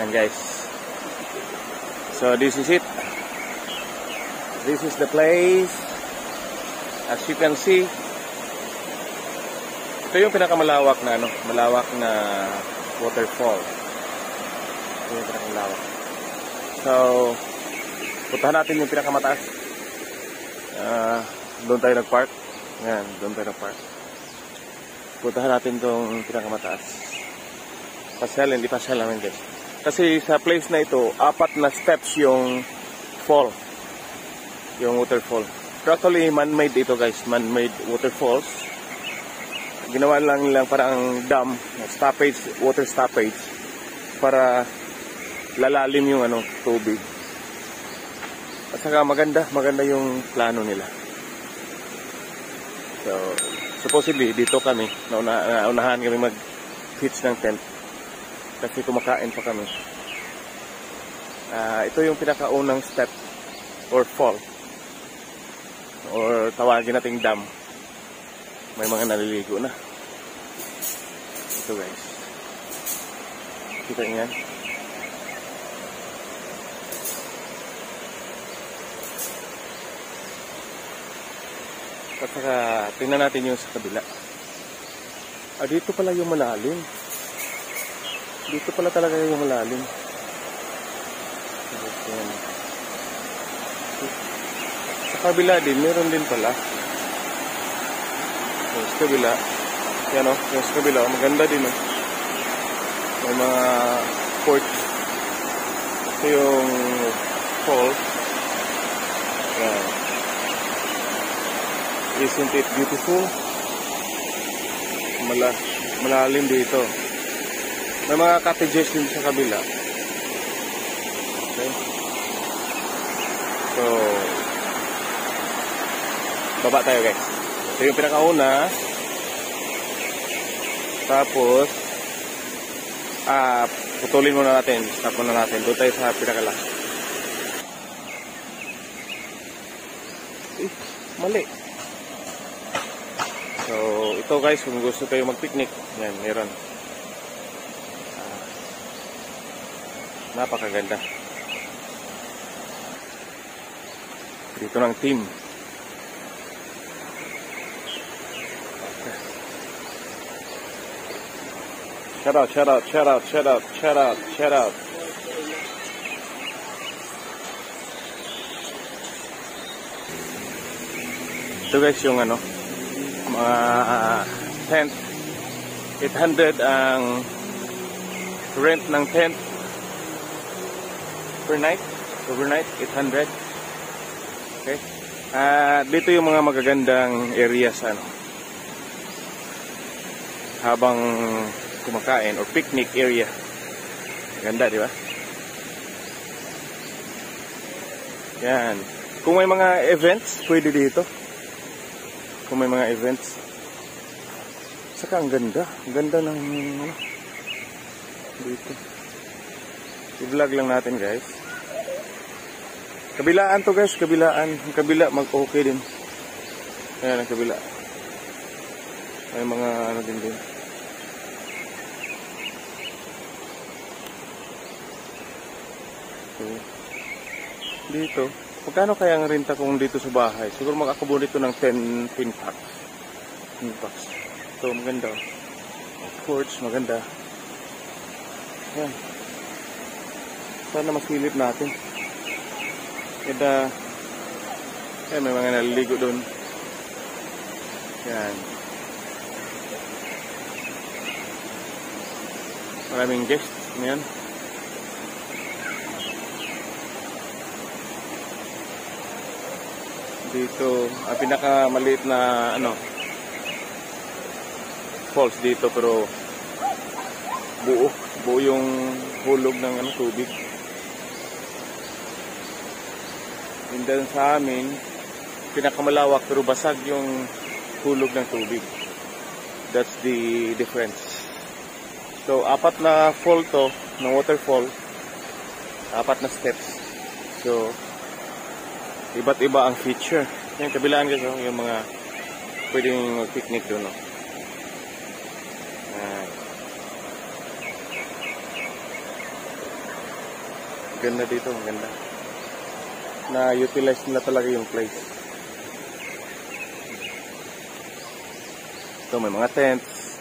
Yan guys. So this is it. This is the place. As you can see, ito yung pinakamalawak na malawak na waterfall. Ito yung pinakamalawak. So, puntahan natin yung pinakamataas. Doon tayo nag-park. Yan, doon tayo nag-park. Puntahan natin itong pinakamataas. Pasyal, hindi pasyal namin guys. Kasi sa place na ito, 4 na steps yung fall. Yung waterfall. Pero actually, man-made ito guys. Man-made waterfalls. Ginawa lang nilang parang dam, stoppage, water stoppage. Para lalalim yung tubig. At saka maganda yung plano nila. So, supposedly, dito kami, naunahan kami mag-pitch ng tent. Kasi kumakain pa kami. Ito yung pinakaunang step or fall. Or tawagin nating dam. May mga naliligo na. Ito guys. Kita niyan. At saka tingnan natin yung sa kabila. Dito pala yung malalim. Dito pala talaga yung malalim. Sa kabila din, meron din pala. Yung sa kabila. Yan yung sa kabila. Maganda din may mga porch. Ito yung falls. Yan. Isn't it beautiful? Malalim dito. May mga cottages din sa kabila. Okay. So, baba tayo guys. Ito yung pinakauna. Tapos, putulin muna natin. Stop muna natin. Doon tayo sa pinakalas. Mali. So, ito guys, kung gusto kayo mag-picnic, yan, meron. Napakaganda. Dito ng team. Shout out, shout out, shout out, shout out, shout out, shout out. Ito guys yung mga tent. 800 ang rent ng tent per night. Overnight, 800. Okay. Dito yung mga magagandang areas habang kumakain or picnic area. Ganda, di ba? Yan. Kung may mga events, pwede dito. Kung may mga events. Saka ang ganda. Ang ganda ng dito. I-vlog lang natin guys. Kabilaan to guys. Kabilaan. Ang kabila mag-okay din. Ayan ang kabila. May mga din. So, dito. Magkano kaya ang renta kung dito sa bahay? Siguro mag-akubo dito ng 10 packs. 10 packs. So, maganda. Porch, maganda. Yan. Sana masilip natin. Kada, may mga naliligo doon. Yan. Maraming guests. Yan. Dito, ang pinakamaliit na falls dito, pero buo yung hulog ng tubig. And then sa amin, pinakamalawak pero basag yung hulog ng tubig. That's the difference. So, 4 na fall to, na waterfall. 4 na steps. So, iba't iba ang feature. Yung kabilaan guys, yung mga pwedeng mag-picnic doon. Ganda dito, maganda. Na-utilize nila talaga yung place. Ito, may mga tents.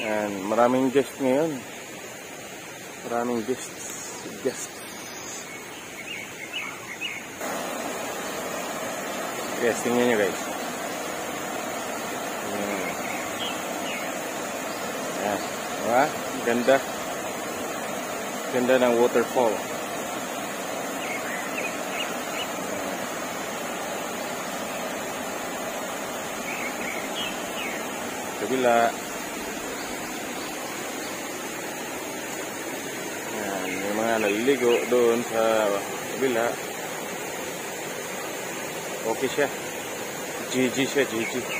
Yan, maraming guests ngayon. Maraming guests. Yes, tingnan nyo guys. Yan. Diba? Ganda. Ganda ng waterfall. Kabila. Yan, may mga naliligo doon sa kabila. Okay siya. GG siya, GG.